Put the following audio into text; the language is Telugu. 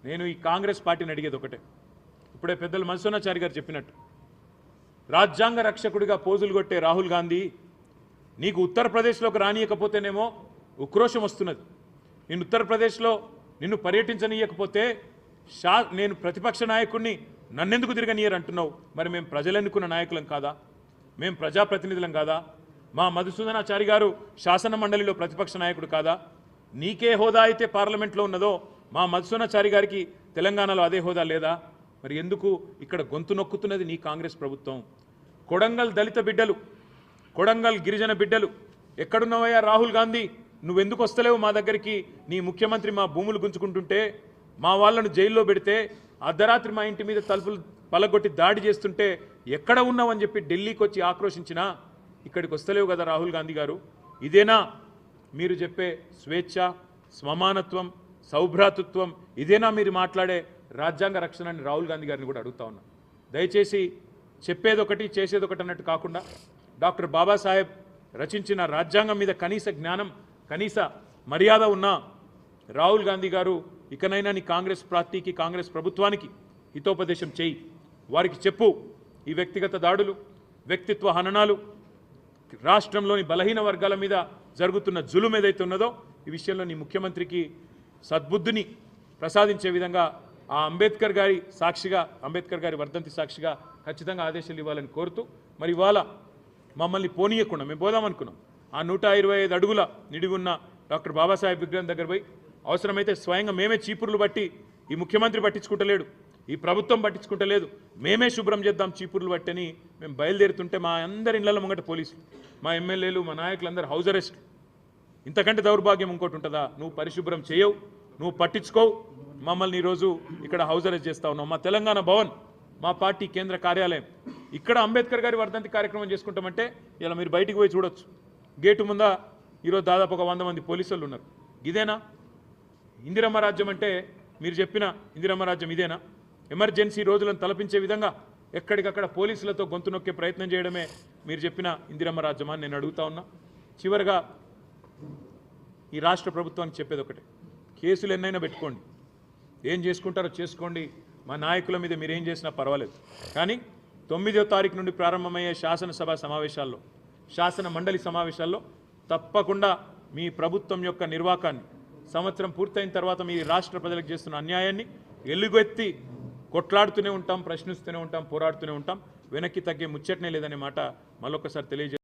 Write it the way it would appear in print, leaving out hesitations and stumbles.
నేను ఈ కాంగ్రెస్ పార్టీని అడిగేది ఒకటే. ఇప్పుడే పెద్దలు మధుసూదనాచారి గారు చెప్పినట్టు రాజ్యాంగ రక్షకుడిగా పోజులు కొట్టే రాహుల్ గాంధీ నీకు ఉత్తరప్రదేశ్లోకి రానియకపోతేనేమో ఉక్రోషం వస్తున్నది. నేను ఉత్తరప్రదేశ్లో నిన్ను పర్యటించనీయకపోతే నేను ప్రతిపక్ష నాయకుడిని నన్నెందుకు తిరగనీయరు అంటున్నావు. మరి మేము ప్రజలు ఎన్నుకున్న నాయకులం కాదా? మేము ప్రజాప్రతినిధులం కాదా? మా మధుసూదనాచారి గారు శాసన మండలిలో ప్రతిపక్ష నాయకుడు కాదా? నీకే హోదా అయితే పార్లమెంట్లో ఉన్నదో మా మధుసూదనాచారి గారికి తెలంగాణలో అదే హోదా లేదా? మరి ఎందుకు ఇక్కడ గొంతు నొక్కుతున్నది నీ కాంగ్రెస్ ప్రభుత్వం? కొడంగల్ దళిత బిడ్డలు, కొడంగల్ గిరిజన బిడ్డలు ఎక్కడున్నావయ్యా రాహుల్ గాంధీ? నువ్వెందుకు వస్తలేవు మా దగ్గరికి? నీ ముఖ్యమంత్రి మా భూములు గుంజుకుంటుంటే, మా వాళ్ళను జైల్లో పెడితే, అర్ధరాత్రి మా ఇంటి మీద తలుపులు పలగొట్టి దాడి చేస్తుంటే ఎక్కడ ఉన్నావని చెప్పి ఢిల్లీకి వచ్చి ఆక్రోశించినా ఇక్కడికి వస్తలేవు కదా రాహుల్ గాంధీ గారు? ఇదేనా మీరు చెప్పే స్వేచ్ఛ, సమానత్వం, సౌభ్రాతృత్వం? ఇదేనా మీరు మాట్లాడే రాజ్యాంగ రక్షణ అని రాహుల్ గాంధీ గారిని కూడా అడుగుతా ఉన్నా. దయచేసి చెప్పేదొకటి చేసేదొకటి అన్నట్టు కాకుండా డాక్టర్ బాబాసాహెబ్ రచించిన రాజ్యాంగం మీద కనీస జ్ఞానం, కనీస మర్యాద ఉన్న రాహుల్ గాంధీ గారు ఇకనైనా నీ కాంగ్రెస్ పార్టీకి, కాంగ్రెస్ ప్రభుత్వానికి హితోపదేశం చేయి. వారికి చెప్పు, ఈ వ్యక్తిగత దాడులు, వ్యక్తిత్వ హననాలు, రాష్ట్రంలోని బలహీన వర్గాల మీద జరుగుతున్న జులుం ఏదైతే ఉన్నదో ఈ విషయంలో నీ ముఖ్యమంత్రికి సద్బుద్ధిని ప్రసాదించే విధంగా ఆ అంబేద్కర్ గారి సాక్షిగా, అంబేద్కర్ గారి వర్ధంతి సాక్షిగా ఖచ్చితంగా ఆదేశాలు ఇవ్వాలని కోరుతూ, మరి ఇవాళ మమ్మల్ని పోనీయకుండా మేము పోదామనుకున్నాం. ఆ 125 అడుగుల నిడిగున్న డాక్టర్ బాబాసాహెబ్ విగ్రహం దగ్గర పోయి అవసరమైతే స్వయంగా మేమే చీపుర్లు బట్టి, ఈ ముఖ్యమంత్రి పట్టించుకుంటలేడు, ఈ ప్రభుత్వం పట్టించుకుంటలేదు, మేమే శుభ్రం చేద్దాం చీపుర్లు బట్టని మేము బయలుదేరుతుంటే మా అందరి ఇళ్ల ముంగట పోలీసులు, మా ఎమ్మెల్యేలు, మా నాయకులందరూ హౌస్ అరెస్ట్. ఇంతకంటే దౌర్భాగ్యం ఇంకోటి ఉంటుందా? నువ్వు పరిశుభ్రం చేయవు, నువ్వు పట్టించుకోవు, మమ్మల్ని ఈరోజు ఇక్కడ హౌస్ అరెస్ట్ చేస్తూ ఉన్నావు. మా తెలంగాణ భవన్, మా పార్టీ కేంద్ర కార్యాలయం, ఇక్కడ అంబేద్కర్ గారి వర్ధంతి కార్యక్రమం చేసుకుంటామంటే ఇలా మీరు బయటికి పోయి చూడొచ్చు. గేటు ముందా ఈరోజు దాదాపు ఒక 100 మంది పోలీసులు ఉన్నారు. ఇదేనా ఇందిరమ్మ రాజ్యం అంటే? మీరు చెప్పిన ఇందిరమ్మ రాజ్యం ఇదేనా? ఎమర్జెన్సీ రోజులను తలపించే విధంగా ఎక్కడికక్కడ పోలీసులతో గొంతు నొక్కే ప్రయత్నం చేయడమే మీరు చెప్పిన ఇందిరమ్మ రాజ్యమా అని నేను అడుగుతా ఉన్నా. చివరిగా ఈ రాష్ట్ర ప్రభుత్వానికి చెప్పేది ఒకటే, కేసులు ఎన్నైనా పెట్టుకోండి, ఏం చేసుకుంటారో చేసుకోండి, మా నాయకుల మీద మీరేం చేసినా పర్వాలేదు. కానీ 9వ తారీఖు నుండి ప్రారంభమయ్యే శాసనసభ సమావేశాల్లో, శాసన మండలి సమావేశాల్లో తప్పకుండా మీ ప్రభుత్వం యొక్క నిర్వాకాన్ని, సంవత్సరం పూర్తయిన తర్వాత మీ రాష్ట్ర ప్రజలకు చేస్తున్న అన్యాయాన్ని ఎలుగెత్తి కొట్లాడుతూనే ఉంటాం, ప్రశ్నిస్తూనే ఉంటాం, పోరాడుతూనే ఉంటాం. వెనక్కి తగ్గే ముచ్చటనే లేదనే మాట మళ్ళొకసారి తెలియజేస్తాం.